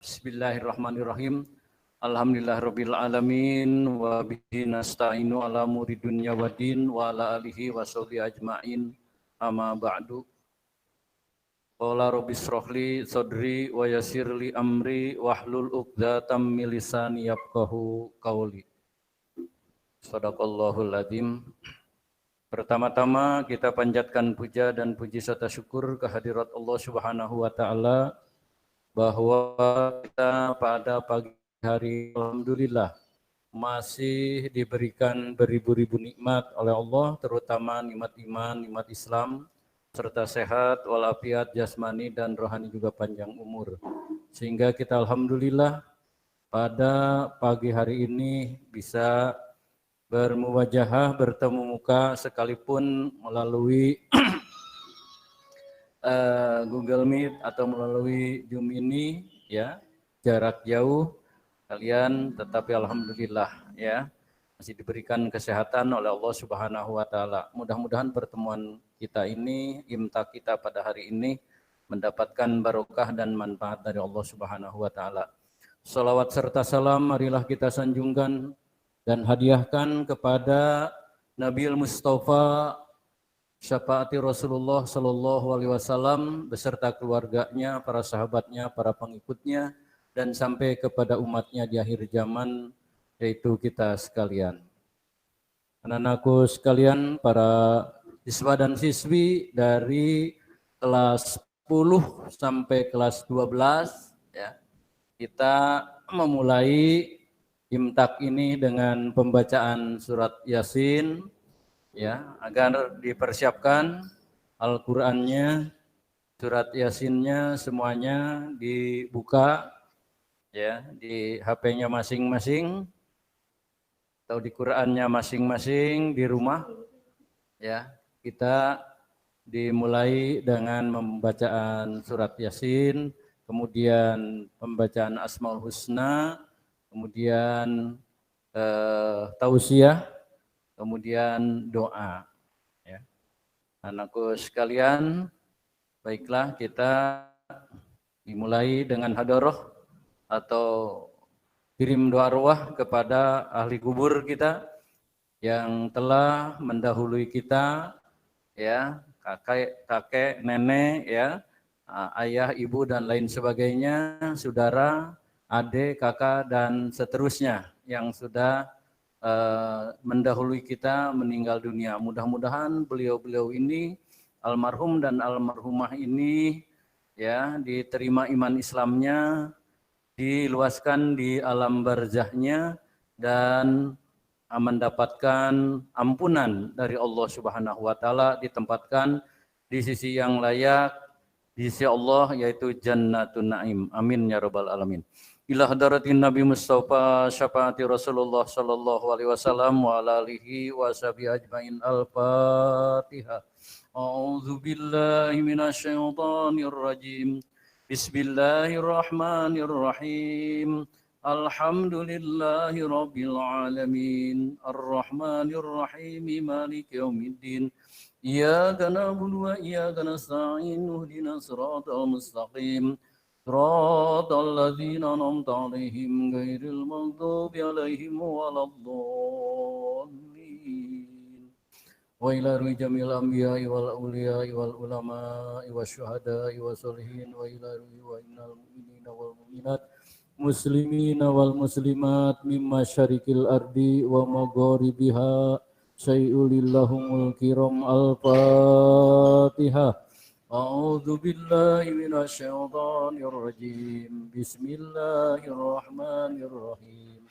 Bismillahirrahmanirrahim. Alhamdulillahirabbil alamin wa bihi nasta'inu ala umuri dunya waddin wa ala alihi washabihi ajmain. Amma ba'du. Qala rabbi shrahli sadri wa yassirli amri wahlul 'uqdatam min lisani yafqahu qawli. Shadaqallahul adzim. Pertama-tama kita panjatkan puja dan puji serta syukur kehadirat Allah Subhanahu wa taala bahwa kita pada pagi hari alhamdulillah masih diberikan beribu-ribu nikmat oleh Allah, terutama nikmat iman, nikmat Islam, serta sehat walafiat jasmani dan rohani juga panjang umur. Sehingga kita alhamdulillah pada pagi hari ini bisa bermuwajahah, bertemu muka sekalipun melalui Google Meet atau melalui Zoom ini ya, jarak jauh kalian, tetapi alhamdulillah ya masih diberikan kesehatan oleh Allah Subhanahu wa taala. Mudah-mudahan pertemuan kita ini, imtak kita pada hari ini mendapatkan barokah dan manfaat dari Allah Subhanahu wa taala. Salawat serta salam marilah kita sanjungkan dan hadiahkan kepada Nabiul Mustafa syafaati Rasulullah Sallallahu Alaihi Wasallam beserta keluarganya, para sahabatnya, para pengikutnya, dan sampai kepada umatnya di akhir zaman, yaitu kita sekalian. Anak-anakku sekalian, para siswa dan siswi dari kelas 10 sampai kelas 12, ya, kita memulai imtak ini dengan pembacaan surat Yasin, ya, agar dipersiapkan Al-Qur'annya, surat Yasinnya semuanya dibuka ya di HP-nya masing-masing atau di Qur'annya masing-masing di rumah ya. Kita dimulai dengan pembacaan surat Yasin, kemudian pembacaan Asmaul Husna, kemudian tausiah, kemudian doa ya. Anakku sekalian, baiklah kita dimulai dengan hadaroh atau kirim doa arwah kepada ahli kubur kita yang telah mendahului kita ya, kakek, nenek ya, ayah, ibu dan lain sebagainya, saudara, adik, kakak dan seterusnya yang sudah mendahului kita meninggal dunia. Mudah-mudahan beliau-beliau ini, almarhum dan almarhumah ini ya, diterima iman Islamnya, diluaskan di alam barzahnya dan mendapatkan ampunan dari Allah Subhanahu wa taala, ditempatkan di sisi yang layak di sisi Allah, yaitu Jannatun Naim. Amin ya rabbal alamin. Ila hadaratin Nabi Mustafa syafaati Rasulullah sallallahu alaihi wasallam wa ala alihi wa sahbihi ajmain. Al-Fatihah. A'udzu billahi minasyaitonir rajim. Bismillahirrahmanirrahim. Alhamdulillahi rabbil alamin. Ar-Rahmanir-Rahim. Maliki yaumiddin. Iyyaka na'budu wa iyyaka nasta'in. Ihdinas siratal mustaqim. Siratal ladzina an'amta 'alaihim ghairil maghdubi 'alaihim waladdallin. Wa ila ruhi jamil anbiya'i wal awliya'i wal ulama'i wasyuhada'i wassolihin wa ila ruhi wa innal mu'minina wal mu'minat muslimina wal muslimat mimma syarikil ardi wa magharibiha syai'ulillahumul kiram. Al-Fatihah. A'udzu billahi minasyaitonir rajim. Bismillahirrahmanirrahim.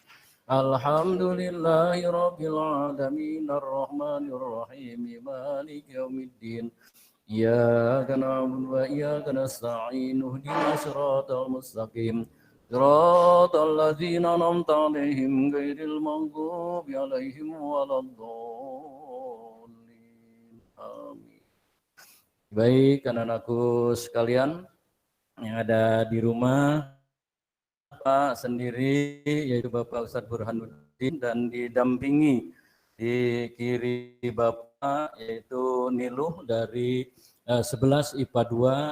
Alhamdulillahi rabbil alamin. Ar-Rahmanir Rahim. Maliki yaumiddin. Iyyaka na'budu wa iyyaka nasta'in. Ihdinas siratal mustaqim. Siratal ladzina an'amta 'alaihim ghairil maghdubi 'alaihim waladdallin. Amin. Baik, anak-anakku sekalian yang ada di rumah, Pak sendiri yaitu Bapak Ustadz Burhanuddin, dan didampingi di kiri Bapak yaitu Niluh dari 11 IPA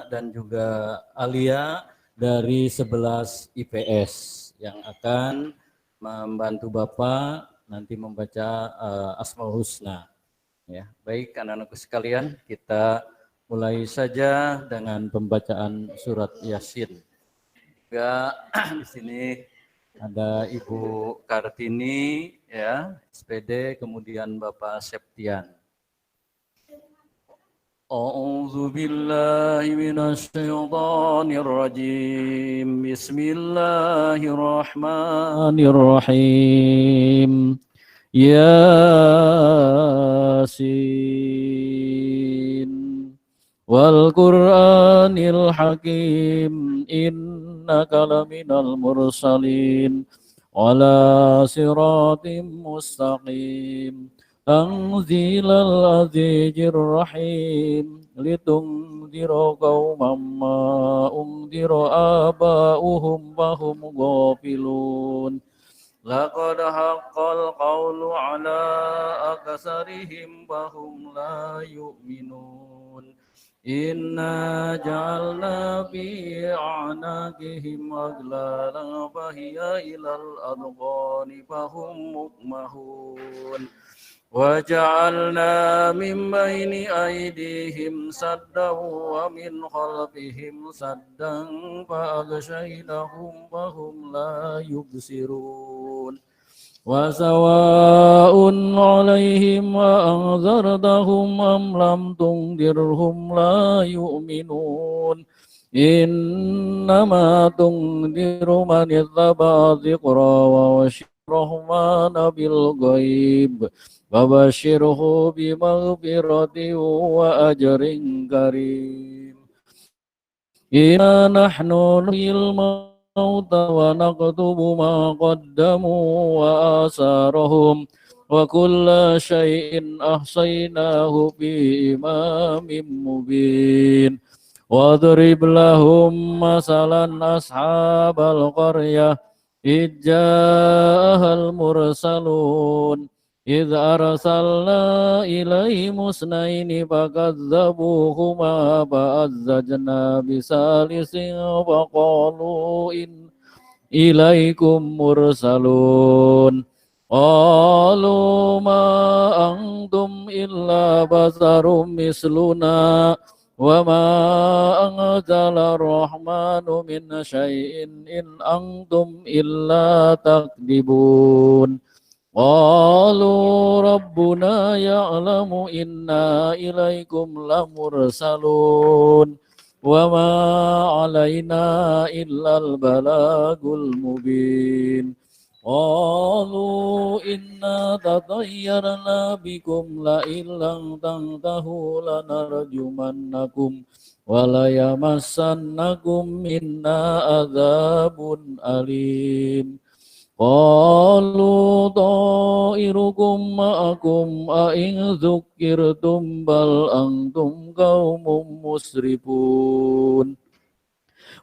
2 dan juga Alia dari 11 IPS yang akan membantu Bapak nanti membaca Asmaul Husna. Ya, baik anak-anakku sekalian, kita mulai saja dengan pembacaan surat Yasin. Juga di sini ada Ibu Kartini, ya, SPD, kemudian Bapak Septian. A'udzu billahi minasy syaithanir rajim. Bismillahirrahmanirrahim. Yasin wal Qur'anil Hakim innaka laminal mursalin ala siratim mustaqim tanzilal azizir rahim litungdira qauman ma ungdira aba'uhum fahum ghafilun laqad haqqal qawlu ala aksarihim fahum la yu'minun inna ja'alna fi a'naqihim aghlalan fahiya ilal adqani fahum muqmahun wa ja'alna min baini aydihim saddan wa min khalfihim saddan fa aghshaynahum fahum la yubsirun wa sawa'un 'alaihim wa anzartahum am lam tundirhum la yu'minun innama tundiru man ittaba'a dzikra wa washira rahmana bil ghaib wa basyirhu bi maghfiratin wa ajrin karim inna nahnu nuhyil mauta wa naktubu ma qaddamu wa asarahum wa kulla syai'in ahsaynahu fi imamin mubin wadrib lahum masalan ashabal qaryah idja'ahal mursalun idh arsalna ilaihim musnaini fakadzabuhuma fa'azzajna bisalisin faqalu in ilaikum mursalun qalu ma antum illa basarum misluna wa ma anzala rahmanu min syai'in in antum illa takdibun qalu rabbuna ya'lamu inna ilaikum lamursalun wa ma alaina illal balagul mubin qalu inna tatayyarna bikum la illam tantahu lanarjumannakum wa la yamassannakum minna adzabun alim qalu ta'irukum ma'akum a in dzukirtum bal antum qaumun musrifun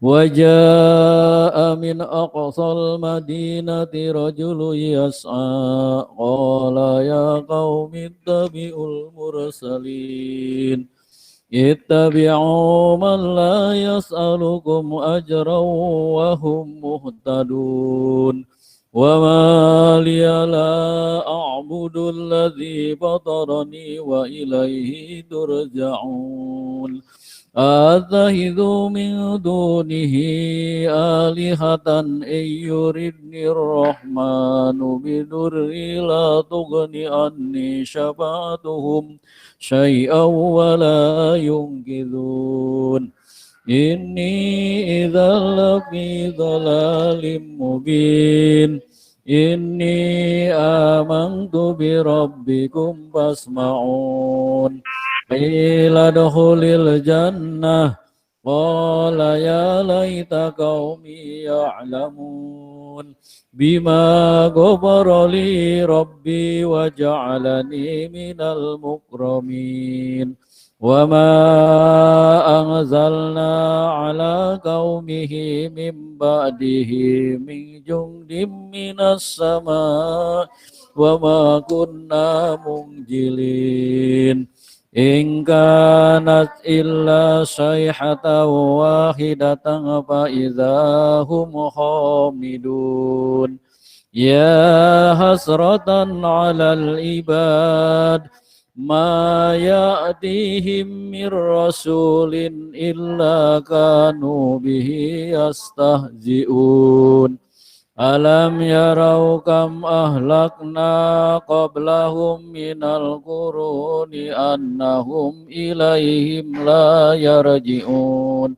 وجاء من أقصى المدينة رجل يسعى قال يا قوم اتبعوا المرسلين اتبعوا من لا يسألكم أجرا وهم مهتدون وما لي لا أعبد الذي فطرني وإليه ترجعون أتخذ من دونه آلهة إن يردني الرحمن بضر لا تغن عني شفاعتهم شيئا ولا ينقذون إني إذا لفي ضلال مبين إني آمنت بربكم فاسمعون قيل ادخل الجنة قال يا ليت قومي يعلمون بما غفر لي ربي وجعلني من المكرمين وما أنزلنا على قومه من بعده من جند من السماء وما كنا منزلين إن كانت إلا صيحة واحدة فإذا هم خامدون يا حسرة على العباد ما يأتيهم من رسول إلا كانوا به يستهزئون ألم يروا كم أهلكنا قبلهم من القرون أنهم إليهم لا يرجعون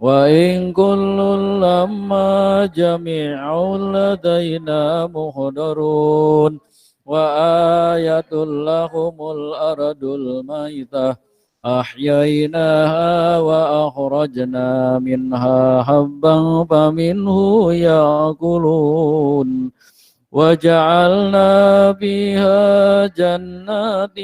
وإن كل لما جميع لدينا محضرون وآية لهم الأرض الميتة أحييناها وأخرجنا منها حبا فمنه يأكلون وجعلنا فيها جنات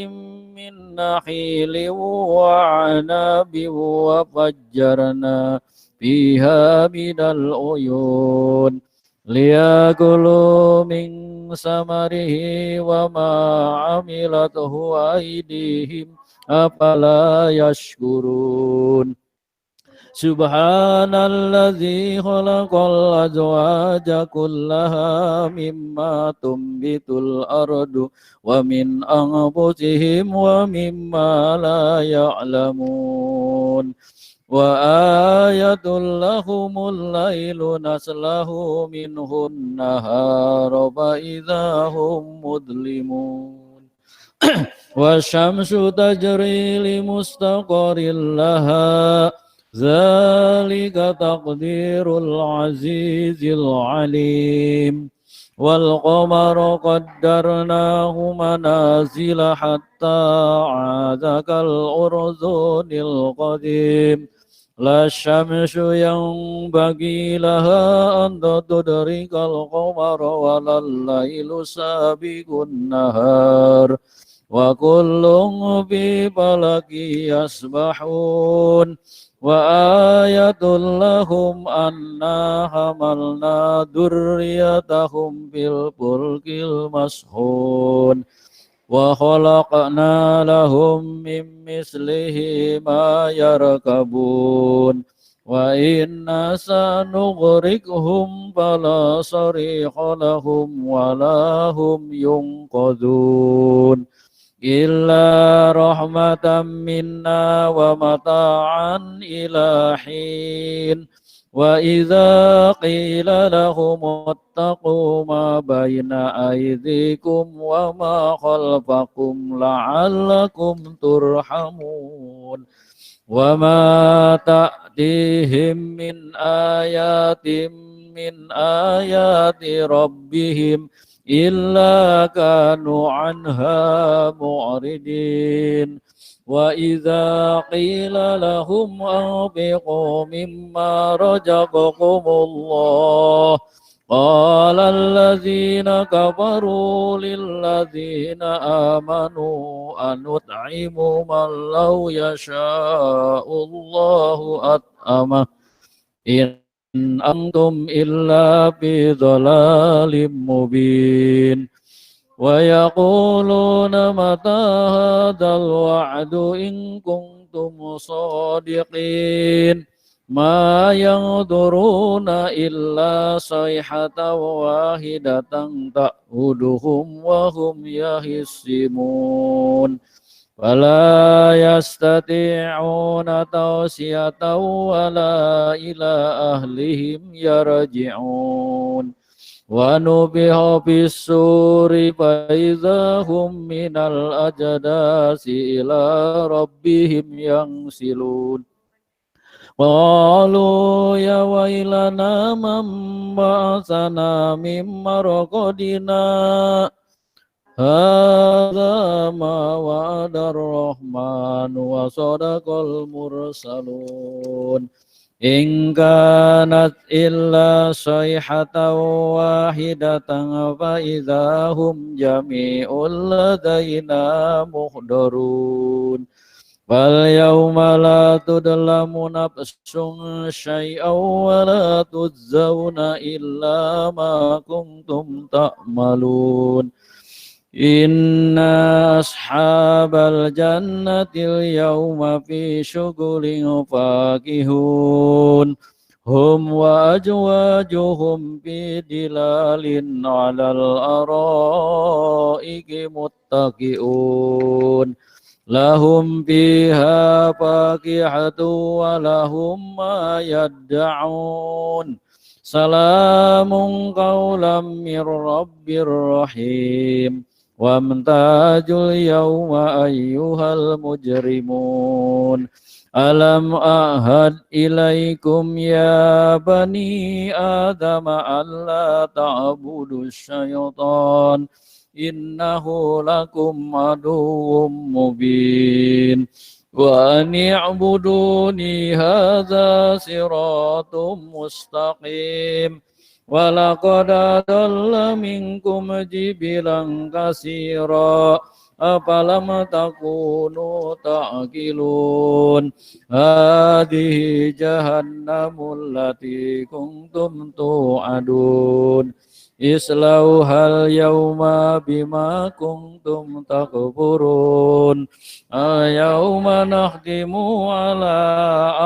من نخيل وعنب وفجرنا فيها من العيون ليأكلوا من ثمره وما عملته أيديهم أفلا يشكرون سبحان الذي خلق الأزواج كلها مما تنبت الأرض ومن أنفسهم ومما لا يعلمون وآية لهم الليل نسله منه النهار فإذا هم مظلمون والشمس تجري لمستقر لها ذلك تقدير العزيز العليم والقمر قدرناه منازل حتى عاد كالأرجون القديم لا الشمس ينبغي لها أن تدرك القمر ولا الليل سابق النهار وكل في فلك يسبحون وآية لهم أنا حملنا ذريتهم في الفلك المشحون وخلقنا لهم من مثله ما يركبون وإن سنغرقهم فلا صريخ لهم ولا هم ينقذون إلا رحمة منا ومتاعا إلى حين وإذا قيل لهم اتقوا ما بين أيديكم وما خلفكم لعلكم ترحمون وما تأتيهم من آيات ربهم إلا كانوا عنها معرضين وإذا قيل لهم أنفقوا مما رزقكم الله قال الذين كفروا للذين آمنوا أنطعم من لو يشاء الله أطعمه إن أنتم إلا في ضلال مبين ويقولون متى هذا الوعد إن كنتم صادقين ما ينظرون إلا صيحة واحدة تأخذهم وهم يخصمون ولا يستطيعون توصية ولا إلى أهلهم يرجعون ونبه بالسور فإذا هم من الأجداث إلى ربهم ينسلون قالوا يا ويلنا من بعثنا من مرقدنا هذا ما وعد الرحمن وصدق المرسلون إن كانت إلا صيحة واحدة فإذا هم جميع لدينا محضرون فاليوم لا تظلم نفس شيئا ولا تجزون إلا ما كنتم تعملون Inna ashabal jannatil yawma fi syugulin fakihun hum wa ajwajuhum fi dilalin alal araiki muttaqiun lahum fiha fakihatu wa lahum ma yadda'un salamun qawlam mir rabbir rahim wamtajul yawma ayyuhal mujrimun alam ahad ilaikum ya bani adam alla ta'budu syaitan innahu lakum aduwwum mubin wa ni'buduni hadza siratum mustaqim walaqad adalla minkum jibilan katsira afalam takunu ta'qilun hadhihi jahannamul lati kuntum tu'adun islauhal yawma bima kuntum takfurun yawma nakhtimu ala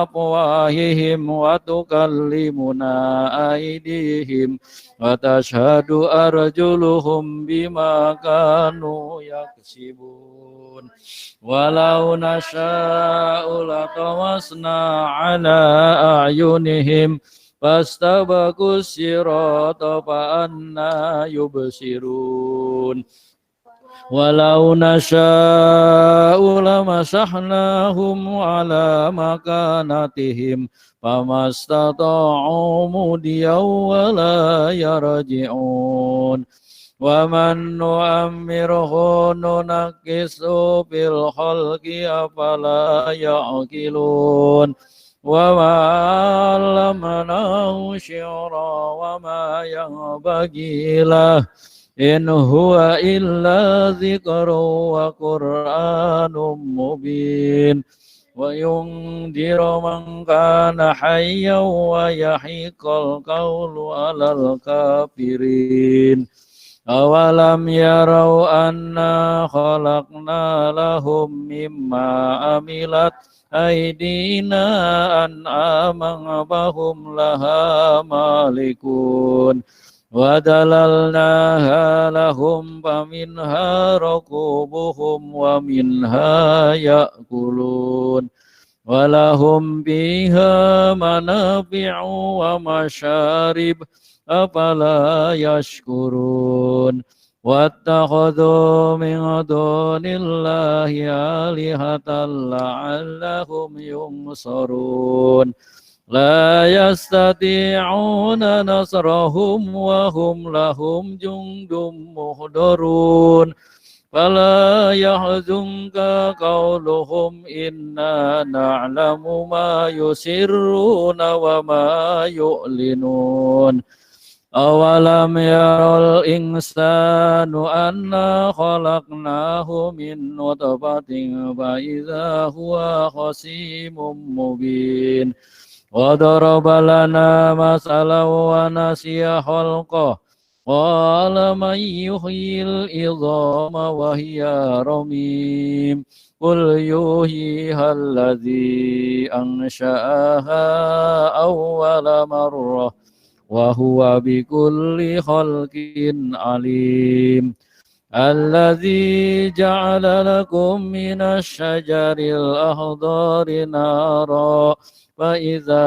afwahihim wa tukallimuna aydihim wa tashhadu arjuluhum bima kanu yaksibun walau nasha'u latamasna ala a'yunihim fastabakus sirata fa anna yubsirun walau nasha'u lamasahnahum ala makanatihim famastata'u mudiyaw wa la yarji'un wa man nu'ammirhu nunakkisu fil khalqi afala ya'qilun wa ma 'allamnahu syi'ra wa ma yanbaghi lahu in huwa illa dzikru wa qur'anum mubin wa yundiru man kana hayyan wa yahiqal qawlu 'alal kafirin awalam yarau anna khalaqna lahum mimma amilat aydina an'aman fahum laha malikun wa dalalnaha lahum faminha rakubuhum wa minha ya'kulun wa lahum biha manafi'u wa masyarib afala yashkurun wattakhadhu min dunillahi alihatan la'allahum yunsarun la yastati'una nasrahum wa hum lahum jundum muhdarun fala yahzunka qawluhum inna na'lamu ma yusirruna wa ma yu'linun awalam yaral insanu anna khalaqnahu min nutfatin fa idza huwa khasimun mubin wa daraba lana masalan wa nasiya khalqah qala man yuhyil idhama wa hiya ramim qul yuhyiha alladhi ansha'aha awwala marrah wa huwa bikulli khalqin alim alladzi ja'ala lakum minasy syajaril akhdari nara fa idza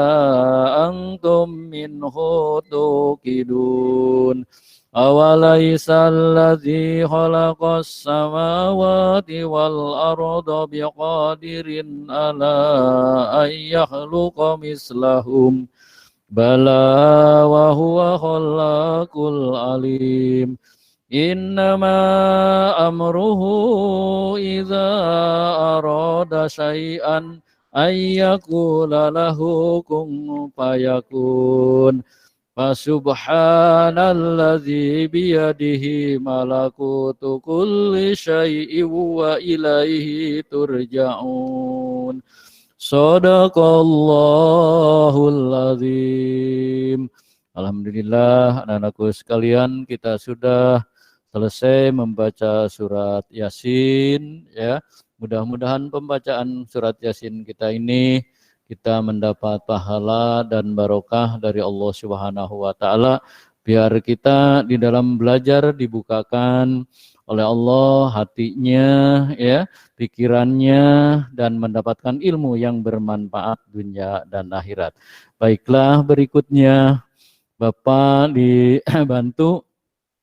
antum minhu tuqidun awalaysa alladzi khalaqas samawati wal arda biqadirin ala an yakhluqa mislahum bala wa huwa khallaqul alim innama amruhu idza arada syai'an ayyakula lahu kun fayakun fasubhanalladzi biyadihi malakutu kulli syai'in wa ilaihi turja'un Shadaqallahul azim. Alhamdulillah anak-anakku sekalian, kita sudah selesai membaca surat Yasin, ya. Mudah-mudahan pembacaan surat Yasin kita ini kita mendapat pahala dan barokah dari Allah Subhanahu wa taala, biar kita di dalam belajar dibukakan oleh Allah hatinya, ya, pikirannya, dan mendapatkan ilmu yang bermanfaat dunia dan akhirat. Baiklah, berikutnya Bapak dibantu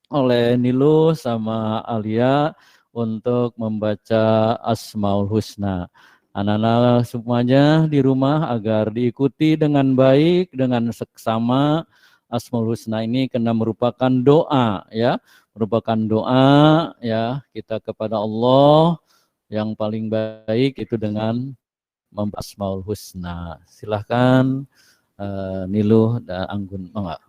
oleh Nilu sama Alia untuk membaca Asmaul Husna. Anak-anak semuanya di rumah agar diikuti dengan baik, dengan seksama. Asmaul Husna ini karena merupakan doa, ya, merupakan doa, ya, kita kepada Allah yang paling baik itu dengan membaca Asmaul Husna. Silahkan Nilu dan Anggun. Enggak.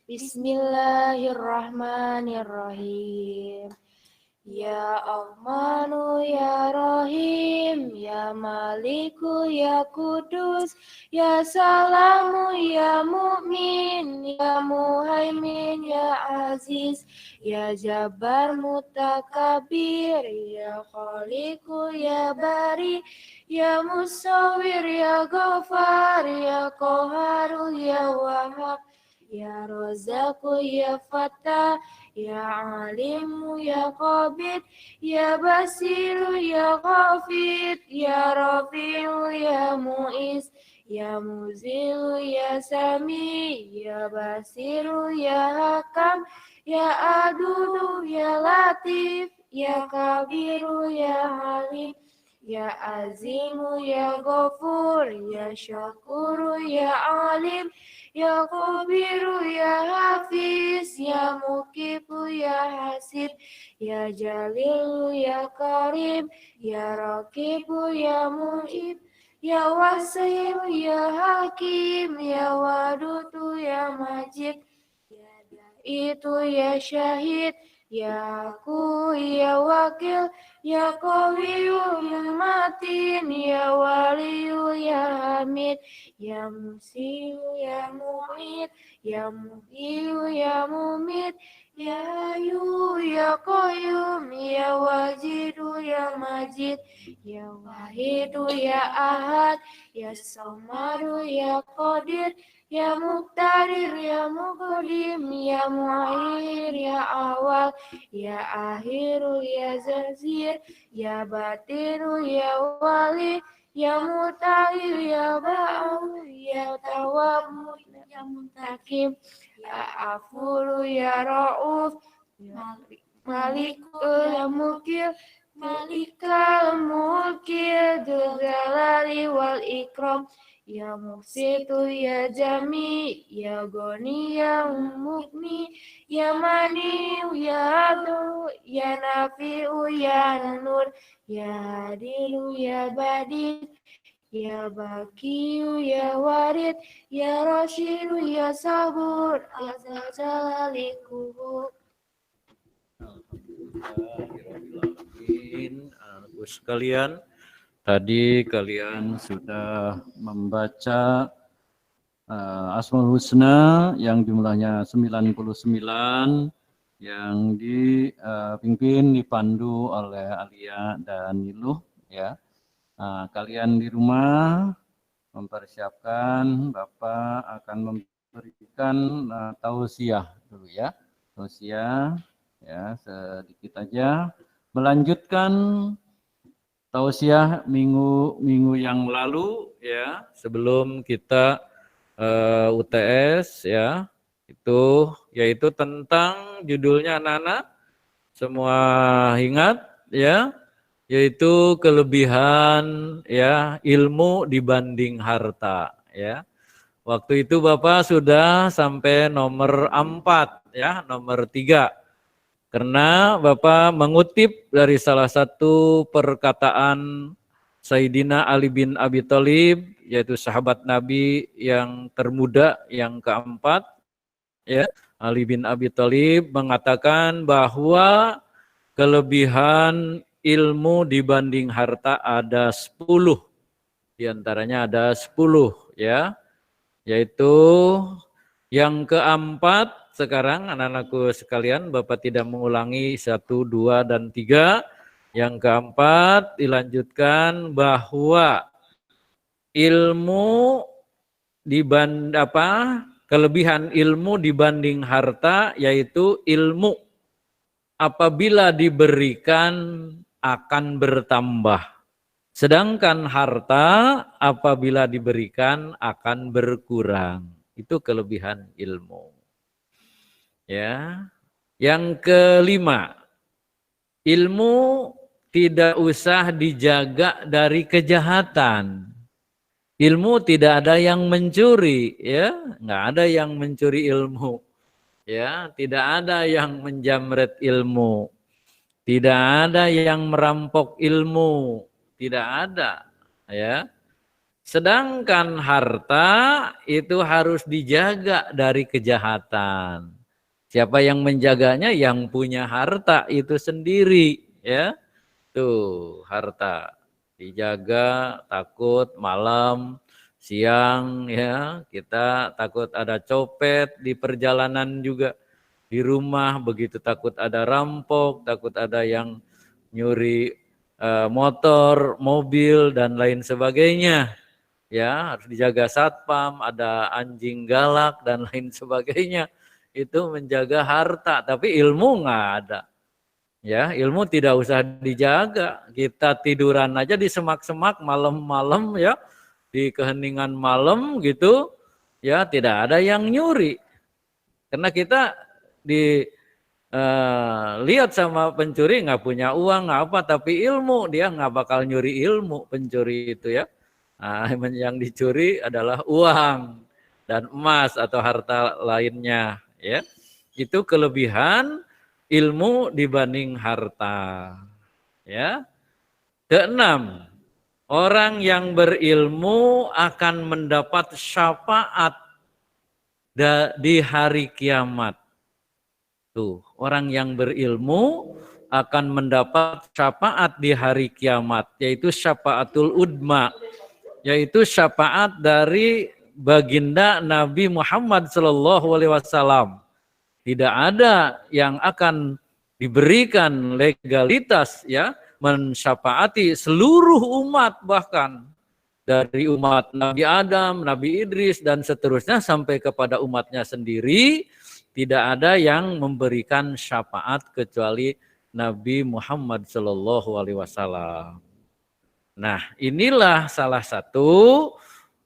Bismillahirrahmanirrahim. Ya Rahmanu ya Rahim, ya Maliku ya Kudus, ya Salamu ya Mu'min, ya Muhaimin ya Aziz, ya Jabbar Mutakabir, ya Khaliku ya Bari, ya Musawwir ya Ghafar, ya Qaharu ya Wahhab, ya Razzaqu ya Fattah, ya Alimu ya Qabid, ya Basiru ya Ghafid, ya Rafi'u ya Mu'iz, ya Muzilu ya Sami, ya Basiru ya Hakam, ya Adudu ya Latif, ya Kabiru ya Halim, ya Azimu ya Ghafur, ya Syakuru ya Alim, ya Khabiru ya Hafiz, ya Mukifu ya Hasib, ya Jalilu ya Karim, ya Rakibu ya Muhib, ya Wasiu ya Hakim, ya Wadudu ya Majid, ya Itu ya Syahid, ya Aku ya Wakil, ya Qawiyu ya Matin, ya Waliyu ya Hamid, ya Musiu ya Mu'id, ya Muhyiu ya Mumit, ya Hayyu ya Qayyum, ya Wajidu ya Majid, ya Wahidu ya Ahad, ya Samadu ya Qadir, ya Muqtadir ya Muqdim, ya Mu'akhir ya Awal, ya Akhiru ya Zazir, ya Batinu ya Wali, ya Mutahir ya Ba'u, ya Tawwab ya Muntakim, ya Afuru ya Ra'uf, ya Malikul ya Mukil, Malikal Mukil, Dzuljalali wal Ikram, ya Muqsitu ya Jami, ya Goni ya Mukni, ya Maniu ya Abdu, ya Nafi'u ya Nur, ya Hadilu ya Badid, ya Bakiyu ya Warid, ya Rashidu ya Sabur, azza jalaliku. Alhamdulillahirrahmanirrahim. Sekalian, tadi kalian sudah membaca Asmaul Husna yang jumlahnya 99, yang dipimpin, dipandu oleh Alia dan Niluh, ya. Kalian di rumah mempersiapkan, Bapak akan memberikan tausiah dulu, ya. Tausiah, ya, sedikit aja. Melanjutkan tausiah minggu yang lalu, ya, sebelum kita UTS, ya, itu yaitu tentang judulnya anak-anak semua ingat, ya, yaitu kelebihan, ya, ilmu dibanding harta, ya. Waktu itu Bapak sudah sampai nomor 4, ya, nomor 3. Karena Bapak mengutip dari salah satu perkataan Sayyidina Ali bin Abi Thalib, yaitu sahabat Nabi yang termuda, yang keempat, ya. Ali bin Abi Thalib mengatakan bahwa kelebihan ilmu dibanding harta ada 10. Di antaranya ada 10 ya. Yaitu yang keempat, sekarang anak-anakku sekalian, Bapak tidak mengulangi 1, 2, dan 3. Yang keempat dilanjutkan bahwa ilmu kelebihan ilmu dibanding harta yaitu ilmu apabila diberikan akan bertambah. Sedangkan harta apabila diberikan akan berkurang. Itu kelebihan ilmu. Ya. Yang kelima, ilmu tidak usah dijaga dari kejahatan. Ilmu tidak ada yang mencuri, ya, nggak ada yang mencuri ilmu, ya, tidak ada yang menjamret ilmu, tidak ada yang merampok ilmu, tidak ada, ya. Sedangkan harta itu harus dijaga dari kejahatan. Siapa yang menjaganya? Yang punya harta itu sendiri, ya. Tuh, harta dijaga, takut malam, siang, ya. Kita takut ada copet di perjalanan juga, di rumah begitu takut ada rampok, takut ada yang nyuri motor, mobil dan lain sebagainya. Ya, harus dijaga satpam, ada anjing galak dan lain sebagainya. Itu menjaga harta, tapi ilmu nggak ada. Ya, ilmu tidak usah dijaga. Kita tiduran aja di semak-semak malam-malam ya, di keheningan malam gitu, ya tidak ada yang nyuri. Karena kita lihat sama pencuri nggak punya uang nggak apa, tapi ilmu dia nggak bakal nyuri ilmu pencuri itu ya. Nah, yang dicuri adalah uang dan emas atau harta lainnya ya. Itu kelebihan ilmu dibanding harta. Ya. Keenam, orang yang berilmu akan mendapat syafaat di hari kiamat. Tuh, orang yang berilmu akan mendapat syafaat di hari kiamat, yaitu syafaatul udma, yaitu syafaat dari baginda Nabi Muhammad SAW. Tidak ada yang akan diberikan legalitas ya mensyafaati seluruh umat, bahkan dari umat Nabi Adam, Nabi Idris dan seterusnya sampai kepada umatnya sendiri, tidak ada yang memberikan syafaat kecuali Nabi Muhammad SAW. Nah, inilah salah satu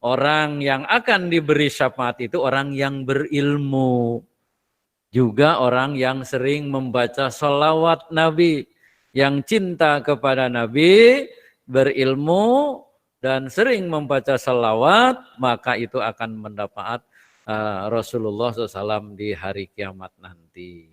orang yang akan diberi syafaat itu orang yang berilmu. Juga orang yang sering membaca sholawat Nabi, yang cinta kepada Nabi, berilmu, dan sering membaca sholawat, maka itu akan mendapat Rasulullah SAW di hari kiamat nanti.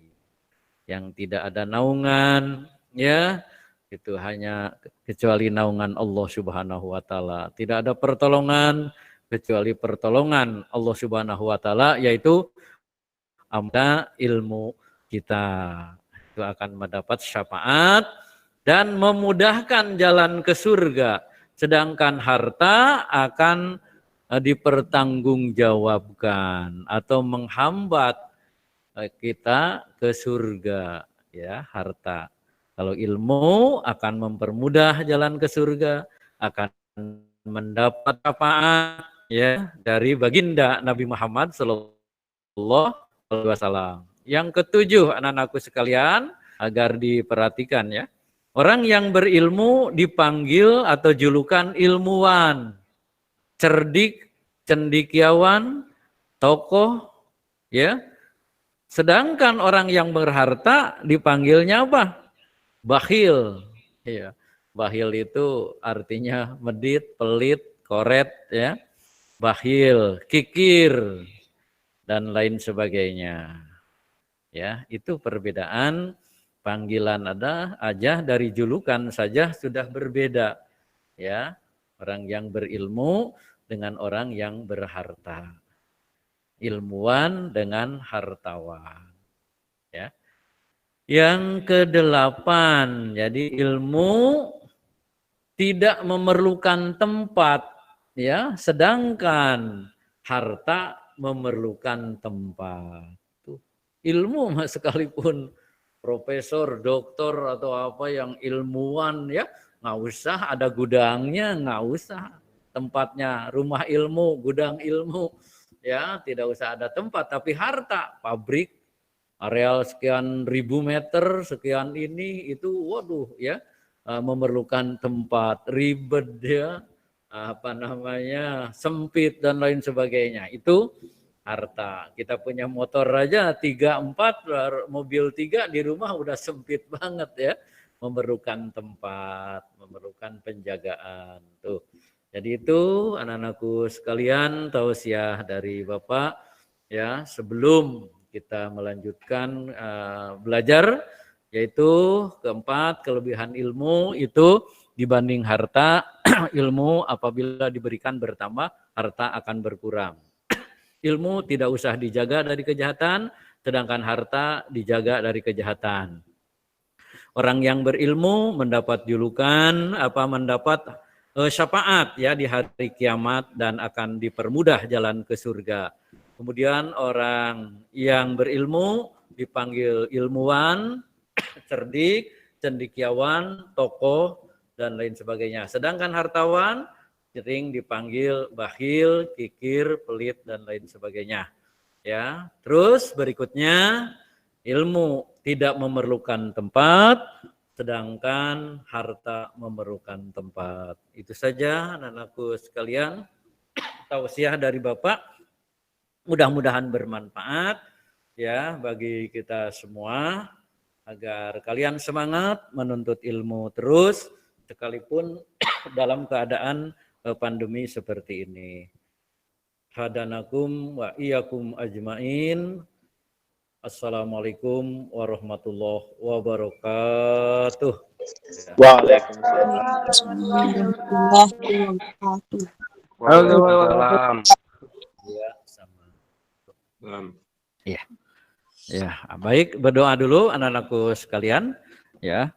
Yang tidak ada naungan, ya, itu hanya kecuali naungan Allah Subhanahu wa taala. Tidak ada pertolongan kecuali pertolongan Allah Subhanahu wa taala, yaitu amda ilmu kita. Itu akan mendapat syafaat dan memudahkan jalan ke surga. Sedangkan harta akan dipertanggungjawabkan atau menghambat kita ke surga, ya, harta. Kalau ilmu akan mempermudah jalan ke surga, akan mendapat syafaat ya dari baginda Nabi Muhammad sallallahu alaihi wasallam. Yang ketujuh, anak-anakku sekalian, agar diperhatikan ya. Orang yang berilmu dipanggil atau julukan ilmuwan, cerdik, cendekiawan, tokoh, ya. Sedangkan orang yang berharta dipanggilnya apa? Bakhil. Ya. Bakhil itu artinya medit, pelit, koret, ya. Bakhil, kikir, dan lain sebagainya. Ya, itu perbedaan panggilan ada aja dari julukan saja sudah berbeda. Ya, orang yang berilmu dengan orang yang berharta. Ilmuwan dengan hartawan. Ya. Yang kedelapan, jadi ilmu tidak memerlukan tempat, ya, sedangkan harta memerlukan tempat. Tuh. Ilmu sekalipun profesor, doktor atau apa yang ilmuwan, ya, nggak usah ada gudangnya, nggak usah tempatnya, rumah ilmu, gudang ilmu, ya, tidak usah ada tempat, tapi harta, pabrik, areal sekian ribu meter, sekian ini, itu, waduh, ya, memerlukan tempat, ribet, ya, apa namanya, sempit dan lain sebagainya. Itu harta. Kita punya motor aja 3, 4, mobil 3 di rumah udah sempit banget, ya. Memerlukan tempat, memerlukan penjagaan. Tuh. Jadi itu anak-anakku sekalian, tausiah dari Bapak, ya, sebelum kita melanjutkan belajar, yaitu keempat, kelebihan ilmu itu dibanding harta, ilmu apabila diberikan bertambah, harta akan berkurang. Ilmu tidak usah dijaga dari kejahatan, sedangkan harta dijaga dari kejahatan. Orang yang berilmu mendapat julukan, mendapat syafaat, ya, di hari kiamat dan akan dipermudah jalan ke surga. Kemudian orang yang berilmu dipanggil ilmuwan, cerdik, cendekiawan, tokoh, dan lain sebagainya. Sedangkan hartawan sering dipanggil bakhil, kikir, pelit, dan lain sebagainya. Ya, terus berikutnya ilmu tidak memerlukan tempat, sedangkan harta memerlukan tempat. Itu saja anak-anakku sekalian, tausiah dari Bapak. Mudah-mudahan bermanfaat, ya, bagi kita semua, agar kalian semangat menuntut ilmu terus, sekalipun dalam keadaan pandemi seperti ini. Hadanakum wa iyyakum ajmain. Assalamualaikum warahmatullahi wabarakatuh. Waalaikumsalam. Ya, sama. Ya. Ya, baik, berdoa dulu anak-anakku sekalian, ya.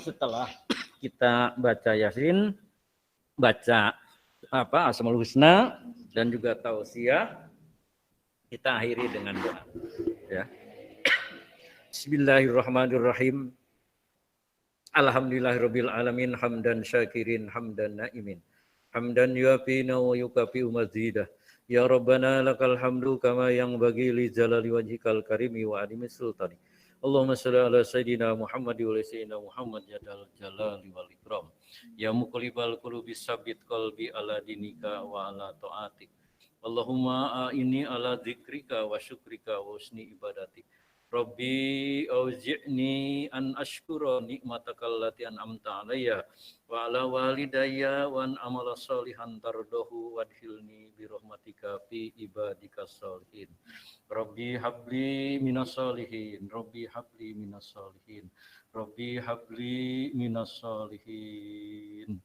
Setelah kita baca Yasin, baca Asmaul Husna dan juga tausiah, kita akhiri dengan doa, ya. Bismillahirrahmanirrahim. Alhamdulillahirabbil alamin, hamdan syakirin, hamdan naimin, hamdan yuafina wa yukafi'u mazidah. Ya Rabbana lakal hamdu kama yang bagi li jalali wajhikal karimi wa adimi sultani. Allahumma salli ala sayyidina Muhammad wa ala sayyidina Muhammad ya dal jalali wal ikram. Ya muqallibal qulubi sabbit qalbi ala dinika wa ala taatik. Allahumma ini ala dzikrika wa syukrika wa husni ibadatik. Rabbi auzi'ni an ashkura nikmatakal lati an'amta alayya wa ala walidayya wa an amala salihan tardahu wadhilni bi rahmatika fi ibadika sholihin. Rabbi habli minas sholihin, Rabbi habli minas sholihin, Rabbi habli minas sholihin.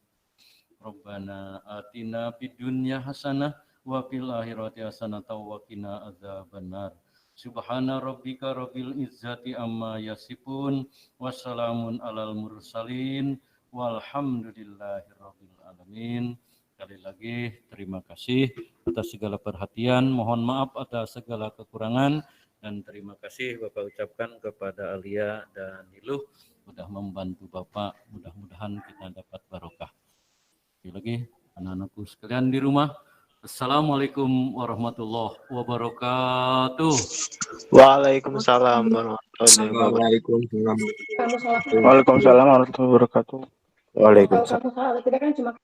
Rabbana atina fid dunya hasanah wa fil akhirati hasanah wa qina adzabannar. Subhana rabbika rabbil izzati amma yasifun, wassalamun alal mursalin, walhamdulillahi rabbil alamin. Sekali lagi terima kasih atas segala perhatian, mohon maaf atas segala kekurangan, dan terima kasih Bapak ucapkan kepada Alia dan Niluh sudah membantu Bapak, mudah-mudahan kita dapat barokah. Sekali lagi anak-anakku sekalian di rumah, Assalamualaikum warahmatullahi wabarakatuh. Waalaikumsalam warahmatullahi wabarakatuh. Waalaikumsalam warahmatullahi wabarakatuh. Waalaikumsalam.